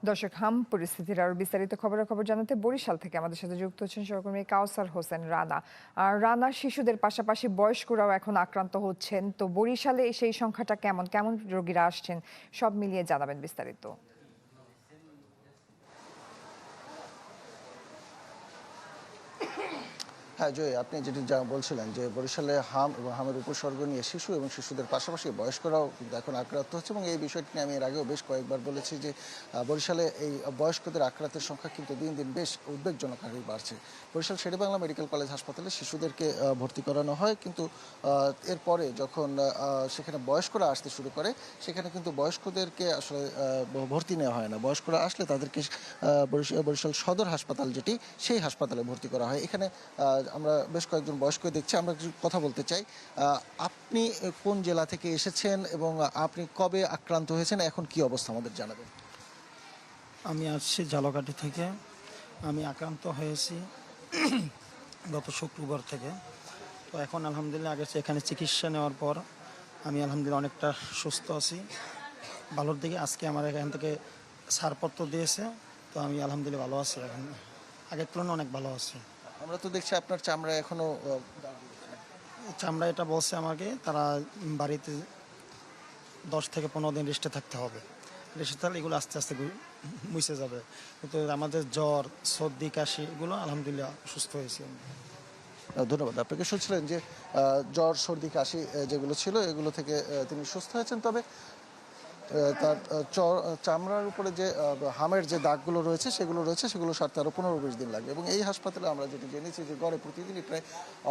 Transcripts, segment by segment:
দর্শক, হাম পরিস্থিতির আরো বিস্তারিত খবর জানাতে বরিশাল থেকে আমাদের সাথে যুক্ত হচ্ছেন সহকর্মী কাউসার হোসেন রানা। আর রানা, শিশুদের পাশাপাশি বয়স্করাও এখন আক্রান্ত হচ্ছেন, তো বরিশালে সেই সংখ্যাটা কেমন কেমন রোগীরা আসছেন, সব মিলিয়ে জানাবেন বিস্তারিত। হ্যাঁ জয়, আপনি যেটি যা বলছিলেন যে বরিশালে হাম এবং হামের উপসর্গ নিয়ে শিশু এবং শিশুদের পাশাপাশি বয়স্করাও কিন্তু এখন আক্রান্ত হচ্ছে, এবং এই বিষয়টি নিয়ে আমি এর আগেও বেশ কয়েকবার বলেছি যে বরিশালে এই বয়স্কদের আক্রান্তের সংখ্যা কিন্তু দিন দিন বেশ উদ্বেগজনক হারে বাড়ছে। বরিশাল শেরেবাংলা মেডিকেল কলেজ হাসপাতালে শিশুদেরকে ভর্তি করানো হয়, কিন্তু এরপরে যখন সেখানে বয়স্করা আসতে শুরু করে, সেখানে কিন্তু বয়স্কদেরকে আসলে ভর্তি নেওয়া হয় না। বয়স্করা আসলে তাদেরকে বরিশাল সদর হাসপাতাল যেটি, সেই হাসপাতালে ভর্তি করা হয়। এখানে আমরা বেশ কয়েকজন বয়স্ক দেখছি, আমরা কিছু কথা বলতে চাই। আপনি কোন জেলা থেকে এসেছেন এবং আপনি কবে আক্রান্ত হয়েছেন, এখন কি অবস্থা আমাদের জানাবেন। আমি আসছি ঝালকাঠি থেকে। আমি আক্রান্ত হয়েছি গত শুক্রবার থেকে। তো এখন আলহামদুলিল্লাহ আগে এখানে চিকিৎসা নেওয়ার পর আমি আলহামদুলিল্লাহ অনেকটা সুস্থ আছি, ভালোর দিকে। আজকে আমার এখান থেকে ছাড়পত্র দিয়েছে, তো আমি আলহামদুলিল্লাহ ভালো আছি। এখন আগের তুলনায় অনেক ভালো আছি। আমরা তো দেখছি আপনার চামড়া এখনো চামড়া এটা বলছে আমাকে, তারা বাড়িতে 10 থেকে 15 দিন রেস্টে থাকতে হবে। রেস্টে থাকলে এগুলো আস্তে আস্তে মুছে যাবে। কিন্তু আমাদের জ্বর, সর্দি, কাশি এগুলো আলহামদুলিল্লাহ সুস্থ হয়েছে। ধন্যবাদ আপনাকে। শুনছিলেন যে জ্বর, সর্দি, কাশি যেগুলো ছিল এগুলো থেকে তিনি সুস্থ হয়েছেন, তবে তার চামড়ার উপরে যে হামের যে দাগগুলো রয়েছে সেগুলো সারতে আরও 15-20 দিন লাগবে। এবং এই হাসপাতালে আমরা যেটি জেনেছি যে গড়ে প্রতিদিনই প্রায়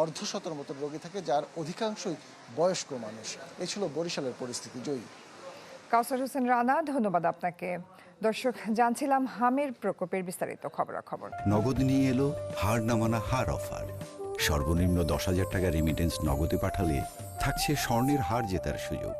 অর্ধশতের মতো রোগী থাকে, যার অধিকাংশই বয়স্ক মানুষ। এই ছিল বরিশালের পরিস্থিতি। জয়ী। কাউসার হোসেন রানা, ধন্যবাদ আপনাকে। দর্শক, জানছিলাম হামের প্রকোপের বিস্তারিত খবরাখবর। নগদ নিয়ে এলো হার না মানা হার অফার। সর্বনিম্ন 10,000 টাকা রেমিটেন্স নগদে পাঠালে থাকছে স্বর্ণের হার জেতার সুযোগ।